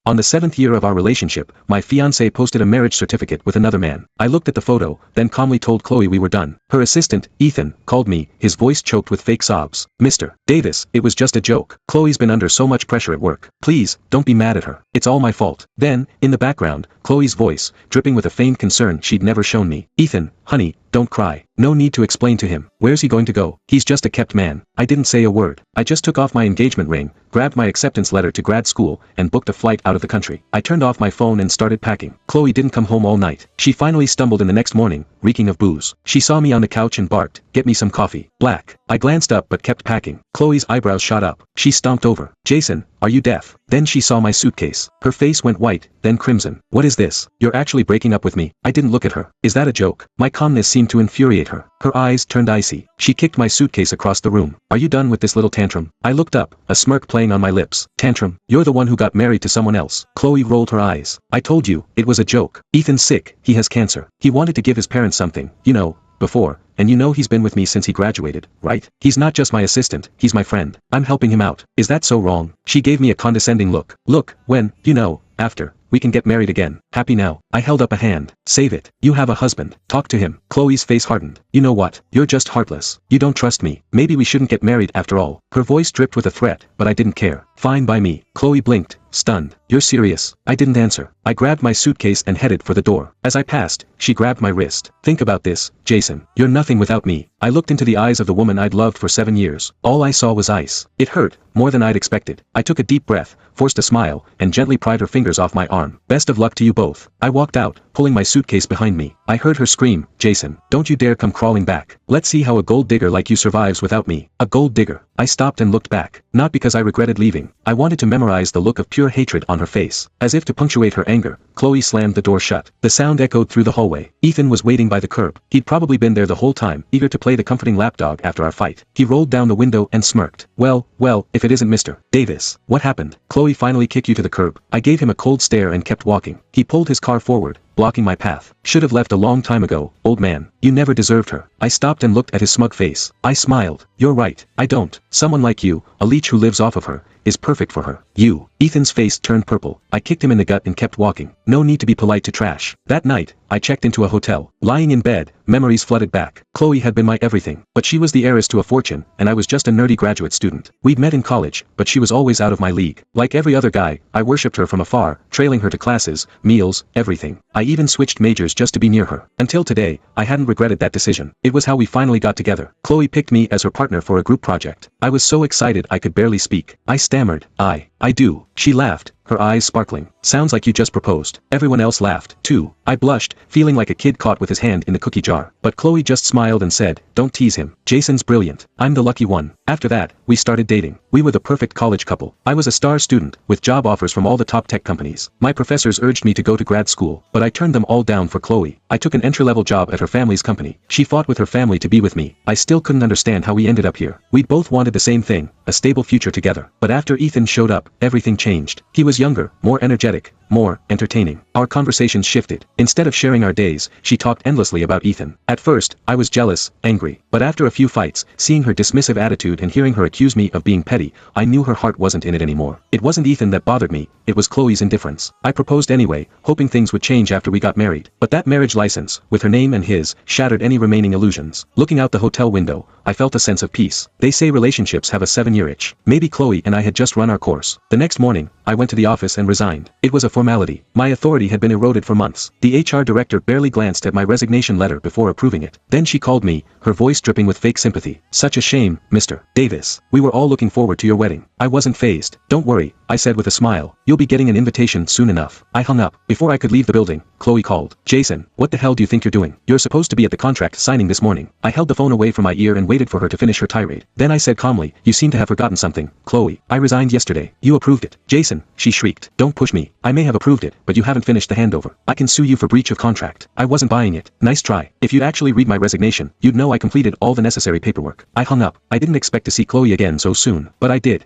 On the 7th year of our relationship, my fiancé posted a marriage certificate with another man. I looked at the photo, then calmly told Chloe we were done. Her assistant, Ethan, called me, his voice choked with fake sobs. Mr. Davis, it was just a joke. Chloe's been under so much pressure at work. Please, don't be mad at her. It's all my fault. Then, in the background, Chloe's voice, dripping with a feigned concern she'd never shown me. Ethan, honey, don't cry. No need to explain to him. Where's he going to go? He's just a kept man. I didn't say a word. I just took off my engagement ring, grabbed my acceptance letter to grad school, and booked a flight out of the country. I turned off my phone and started packing. Chloe didn't come home all night. She finally stumbled in the next morning, reeking of booze. She saw me on the couch and barked, "Get me some coffee." Black. I glanced up but kept packing. Chloe's eyebrows shot up. She stomped over. "Jason, are you deaf?" Then she saw my suitcase. Her face went white, then crimson. "What is this? You're actually breaking up with me?" I didn't look at her. Is that a joke? My calmness seemed to infuriate her. Her eyes turned icy. She kicked my suitcase across the room. "Are you done with this little tantrum?" I looked up, a smirk playing on my lips. "Tantrum? You're the one who got married to someone else." Chloe rolled her eyes. "I told you, it was a joke. Ethan's sick, he has cancer. He wanted to give his parents something, before, and he's been with me since he graduated, right? He's not just my assistant, he's my friend. I'm helping him out. Is that so wrong?" She gave me a condescending look. "Look, when, after, we can get married again. Happy now." I held up a hand. "Save it. You have a husband. Talk to him." Chloe's face hardened. "You know what? You're just heartless. You don't trust me. Maybe we shouldn't get married after all." Her voice dripped with a threat, but I didn't care. "Fine by me." Chloe blinked, stunned. "You're serious?" I didn't answer. I grabbed my suitcase and headed for the door. As I passed, she grabbed my wrist. "Think about this, Jason. You're nothing without me." I looked into the eyes of the woman I'd loved for 7 years. All I saw was ice. It hurt, more than I'd expected. I took a deep breath, forced a smile, and gently pried her fingers off my arm. "Best of luck to you both." I walked out, pulling my suitcase behind me. I heard her scream, "Jason, don't you dare come crawling back. Let's see how a gold digger like you survives without me." A gold digger. I stopped and looked back. Not because I regretted leaving. I wanted to memorize the look of pure hatred on her face. As if to punctuate her anger, Chloe slammed the door shut. The sound echoed through the hallway. Ethan was waiting by the curb. He'd probably been there the whole time, eager to play the comforting lapdog after our fight. He rolled down the window and smirked. Well, if it isn't Mr. Davis. What happened? Chloe finally kicked you to the curb." I gave him a cold stare and kept walking. He pulled his car forward, blocking my path. "Should have left a long time ago, old man. You never deserved her." I stopped and looked at his smug face. I smiled. "You're right, I don't. Someone like you, a leech who lives off of her, is perfect for her. You." Ethan's face turned purple. I kicked him in the gut and kept walking. No need to be polite to trash. That night, I checked into a hotel. Lying in bed, memories flooded back. Chloe had been my everything, but she was the heiress to a fortune, and I was just a nerdy graduate student. We'd met in college, but she was always out of my league. Like every other guy, I worshipped her from afar, trailing her to classes, meals, everything. I even switched majors just to be near her. Until today, I hadn't regretted that decision. It was how we finally got together. Chloe picked me as her partner for a group project. I was so excited I could barely speak. I stammered, I do." She laughed, her eyes sparkling. "Sounds like you just proposed." Everyone else laughed, too. I blushed, feeling like a kid caught with his hand in the cookie jar. But Chloe just smiled and said, "Don't tease him. Jason's brilliant. I'm the lucky one." After that, we started dating. We were the perfect college couple. I was a star student, with job offers from all the top tech companies. My professors urged me to go to grad school, but I turned them all down for Chloe. I took an entry-level job at her family's company. She fought with her family to be with me. I still couldn't understand how we ended up here. We'd both wanted the same thing, a stable future together. But after Ethan showed up, everything changed. He was younger, more energetic, more entertaining. Our conversations shifted. Instead of sharing our days, she talked endlessly about Ethan. At first, I was jealous, angry. But after a few fights, seeing her dismissive attitude and hearing her accuse me of being petty, I knew her heart wasn't in it anymore. It wasn't Ethan that bothered me, it was Chloe's indifference. I proposed anyway, hoping things would change after we got married. But that marriage license, with her name and his, shattered any remaining illusions. Looking out the hotel window, I felt a sense of peace. They say relationships have a 7-year itch. Maybe Chloe and I had just run our course. The next morning, I went to the office and resigned. It was a formality. My authority had been eroded for months. The HR director barely glanced at my resignation letter before approving it. Then she called me, her voice dripping with fake sympathy. "Such a shame, Mr. Davis. We were all looking forward to your wedding." I wasn't fazed. "Don't worry," I said with a smile. "You'll be getting an invitation soon enough." I hung up. Before I could leave the building, Chloe called. "Jason, what the hell do you think you're doing? You're supposed to be at the contract signing this morning." I held the phone away from my ear and waited for her to finish her tirade. Then I said calmly, "You seem to have forgotten something, Chloe. I resigned yesterday. You approved it." "Jason," she shrieked, "don't push me. I may have approved it, but you haven't finished the handover. I can sue you for breach of contract." I wasn't buying it. Nice try. If you'd actually read my resignation, you'd know I completed all the necessary paperwork. I hung up. I didn't expect to see Chloe again so soon, but I did.